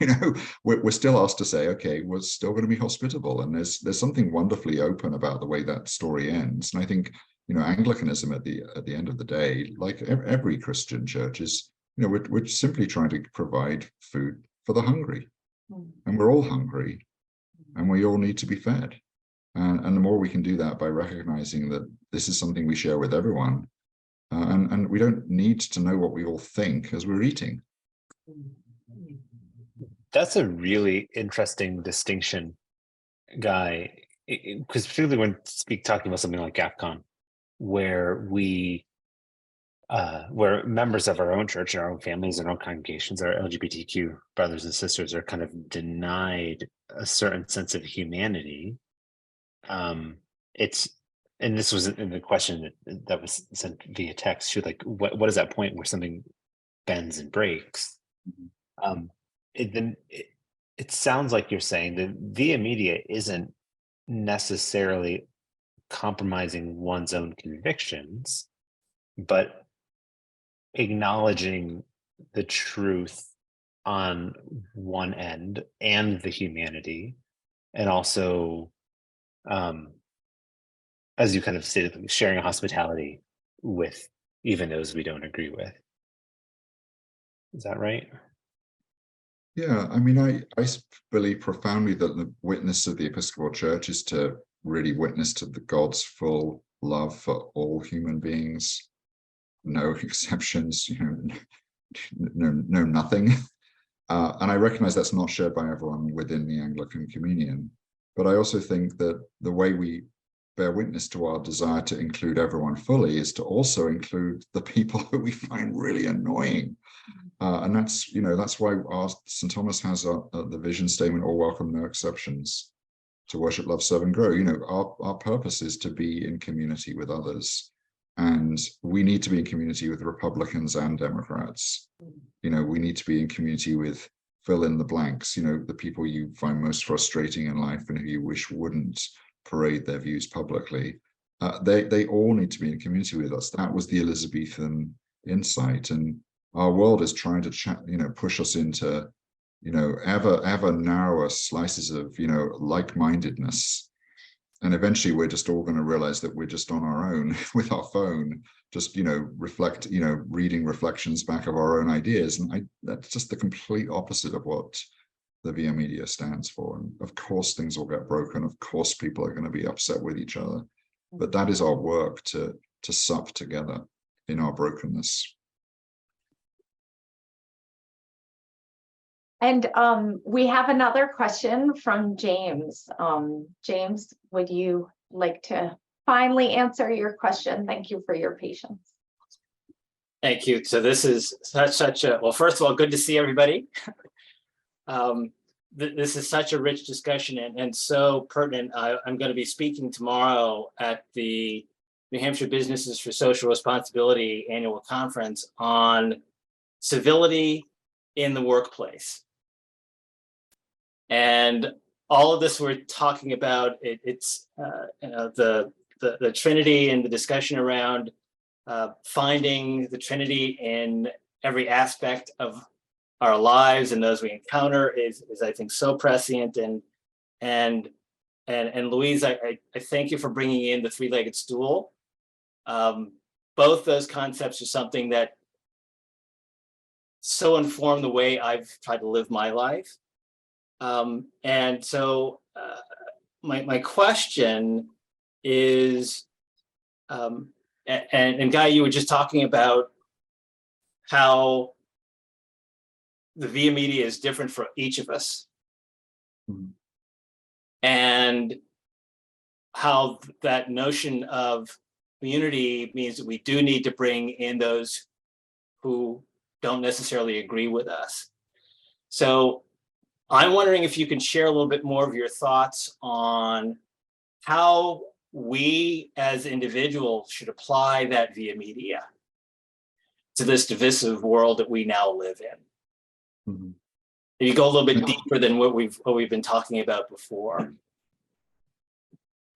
we're still asked to say, okay, we're still going to be hospitable. And there's something wonderfully open about the way that story ends. And I think, Anglicanism at the end of the day, like every Christian church, is, we're simply trying to provide food for the hungry. And we're all hungry and we all need to be fed. And the more we can do that by recognizing that this is something we share with everyone, and we don't need to know what we all think as we're eating. That's a really interesting distinction, Guy, because particularly when talking about something like AFCON, where where members of our own church and our own families and our own congregations, our LGBTQ brothers and sisters, are kind of denied a certain sense of humanity. And this was in the question that was sent via text. She was like, what is that point where something bends and breaks? It sounds like you're saying that via media isn't necessarily compromising one's own convictions, but acknowledging the truth on one end and the humanity, and also, as you kind of stated, sharing a hospitality with even those we don't agree with. Is that right? Yeah, I mean, I believe profoundly that the witness of the Episcopal Church is to really witness to the God's full love for all human beings, no exceptions, no nothing. And I recognize that's not shared by everyone within the Anglican Communion. But I also think that the way we bear witness to our desire to include everyone fully is to also include the people who we find really annoying. And that's why our St. Thomas has the vision statement, all welcome, no exceptions, to worship, love, serve, and grow. Our purpose is to be in community with others. And we need to be in community with Republicans and Democrats. We need to be in community with fill in the blanks, the people you find most frustrating in life and who you wish wouldn't parade their views publicly. They all need to be in community with us. That was the Elizabethan insight. And our world is trying to push us into ever narrower slices of like-mindedness, and eventually we're just all going to realize that we're just on our own with our phone, just reading reflections back of our own ideas. And that's just the complete opposite of what the Via Media stands for. And of course things will get broken, of course people are going to be upset with each other, but that is our work, to sup together in our brokenness. And we have another question from James. James, would you like to finally answer your question. Thank you for your patience. Thank you. So this is such a, well, first of all, good to see everybody. This is such a rich discussion and so pertinent. I'm going to be speaking tomorrow at the New Hampshire Businesses for Social Responsibility annual conference on civility in the workplace. And all of this we're talking about, it's the Trinity and the discussion around finding the Trinity in every aspect of our lives and those we encounter is I think so prescient. And Louise, I thank you for bringing in the three-legged stool. Both those concepts are something that so inform the way I've tried to live my life. And so my question is, and Guy, you were just talking about how the via media is different for each of us. Mhm. And how that notion of community means that we do need to bring in those who don't necessarily agree with us. So I'm wondering if you can share a little bit more of your thoughts on how we as individuals should apply that via media to this divisive world that we now live in. Mhm. You go a little bit deeper than what we've been talking about before.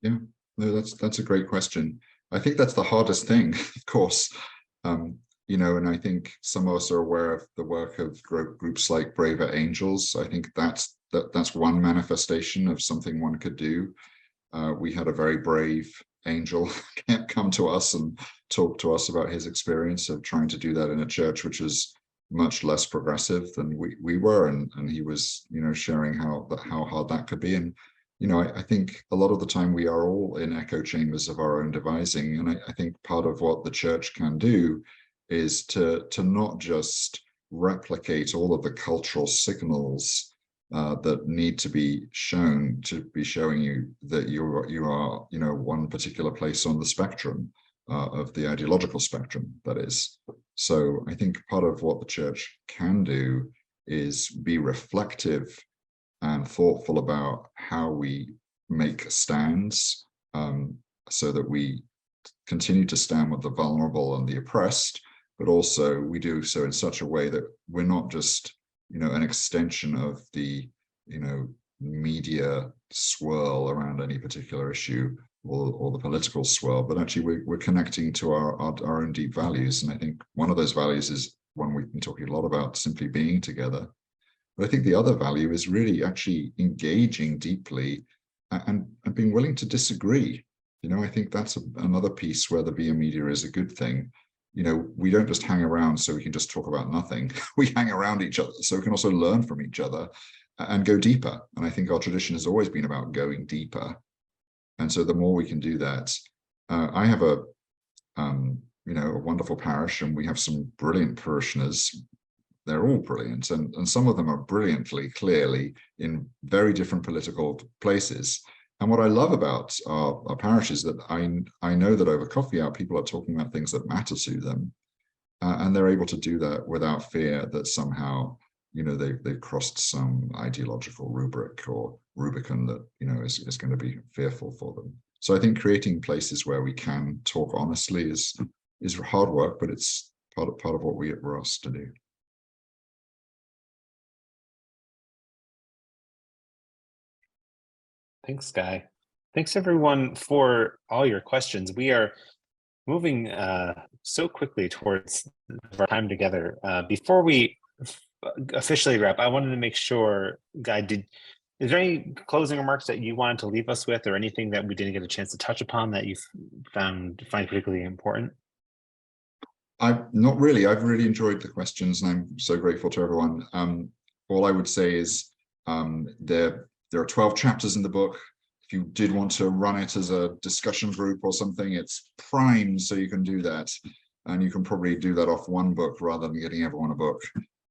Yeah, no, that's a great question. I think that's the hardest thing, of course. You know, and I think some of us are aware of the work of groups like Braver Angels. I think that's one manifestation of something one could do. We had a very brave angel come to us and talk to us about his experience of trying to do that in a church which is much less progressive than we were, and he was, you know, sharing how hard that could be. And you know, I think a lot of the time we are all in echo chambers of our own devising, and I think part of what the church can do is to not just replicate all of the cultural signals that need to be shown to be showing you that you are, you know, one particular place on the spectrum of the ideological spectrum, that is. So I think part of what the church can do is be reflective and thoughtful about how we make stands, so that we continue to stand with the vulnerable and the oppressed, but also we do so in such a way that we're not just, you know, an extension of the, you know, media swirl around any particular issue or the political swirl, but actually we're connecting to our own deep values. And I think one of those values is one we've been talking a lot about, simply being together. But I think the other value is really actually engaging deeply and being willing to disagree. You know, I think that's another piece where the via media is a good thing. You know, we don't just hang around so we can just talk about nothing. We hang around each other so we can also learn from each other and go deeper. And I think our tradition has always been about going deeper. And so the more we can do that, I have a wonderful parish, and we have some brilliant parishioners. They're all brilliant, and some of them are brilliantly, clearly in very different political places. And what I love about our parish is that I know that over coffee hour, people are talking about things that matter to them, and they're able to do that without fear that somehow, you know, they've crossed some ideological rubric or Rubicon that, you know, is going to be fearful for them. So I think creating places where we can talk honestly is hard work, but it's part of what we're asked to do. Thanks, Guy. Thanks, everyone, for all your questions. We are moving so quickly towards our time together. Before we officially wrap, I wanted to make sure, Guy, is there any closing remarks that you wanted to leave us with, or anything that we didn't get a chance to touch upon that you find particularly important? Not really. I've really enjoyed the questions, and I'm so grateful to everyone. All I would say is there are 12 chapters in the book. If you did want to run it as a discussion group or something, it's primed so you can do that. And you can probably do that off one book rather than getting everyone a book.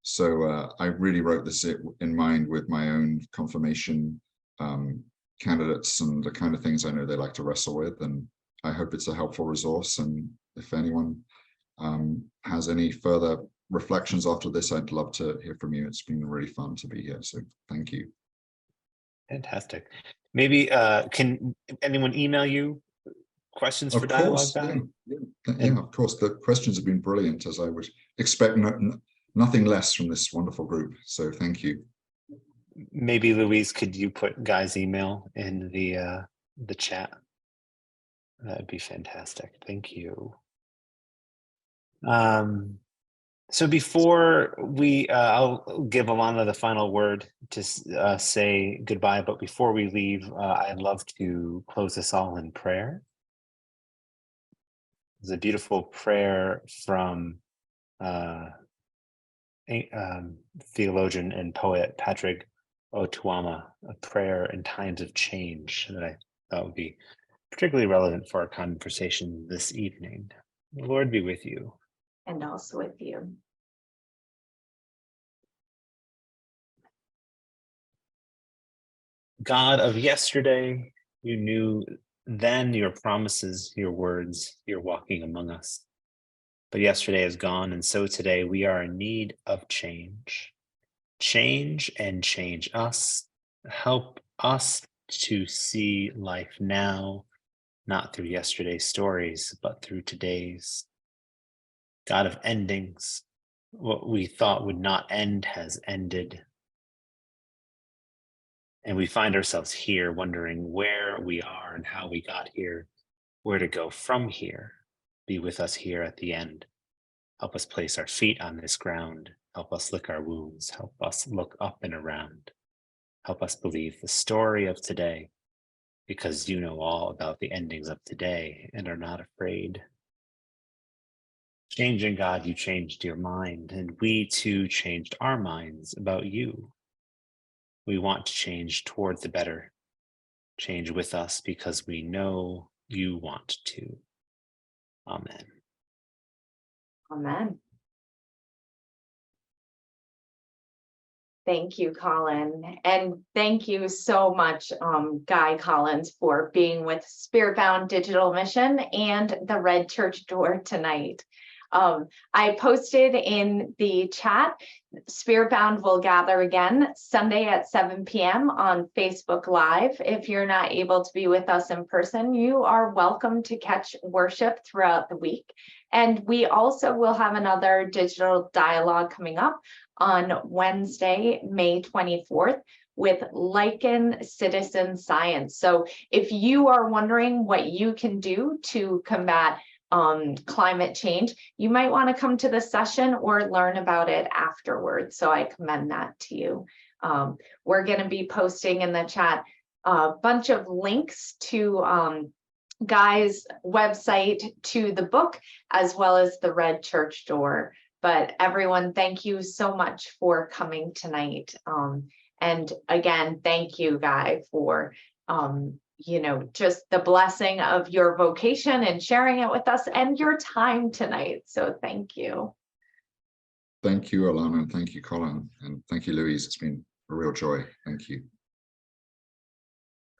So I really wrote this in mind with my own confirmation candidates and the kind of things I know they like to wrestle with. And I hope it's a helpful resource. And if anyone has any further reflections after this, I'd love to hear from you. It's been really fun to be here. So thank you. Fantastic. Maybe can anyone email you questions for Of Dialogue course, Guy? yeah, of course. The questions have been brilliant, as I would expect nothing less from this wonderful group. So thank you. Maybe Louise, could you put Guy's email in the chat? That'd be fantastic. Thank you. So before we, I'll give Alana the final word to say goodbye, but before we leave, I'd love to close us all in prayer. There's a beautiful prayer from theologian and poet Patrick Otuama, a prayer in times of change that I thought would be particularly relevant for our conversation this evening. The Lord be with you. And also with you. God of yesterday, you knew then your promises, your words, your walking among us. But yesterday is gone, and so today we are in need of change. Change and change us. Help us to see life now, not through yesterday's stories, but through today's. God of endings, what we thought would not end has ended. And we find ourselves here wondering where we are and how we got here, where to go from here. Be with us here at the end. Help us place our feet on this ground. Help us lick our wounds. Help us look up and around. Help us believe the story of today, because you know all about the endings of today and are not afraid. Changing God, you changed your mind, and we too changed our minds about you. We want to change toward the better. Change with us because we know you want to. Amen. Amen. Thank you, Colin. And thank you so much, Guy Collins, for being with SpiritBound Digital Mission and the Red Church Door tonight. I posted in the chat, SpiritBound will gather again Sunday at 7 p.m. on Facebook Live. If you're not able to be with us in person, you are welcome to catch worship throughout the week. And we also will have another digital dialogue coming up on Wednesday, May 24th, with Lichen Citizen Science. So if you are wondering what you can do to combat climate change, you might want to come to the session or learn about it afterwards. So I commend that to you. We're going to be posting in the chat a bunch of links to Guy's website, to the book, as well as the Red Church Door. But everyone, thank you so much for coming tonight. And again, thank you, Guy, for just the blessing of your vocation and sharing it with us and your time tonight. So thank you. Thank you, Alana, and thank you, Colin, and thank you, Louise. It's been a real joy. Thank you.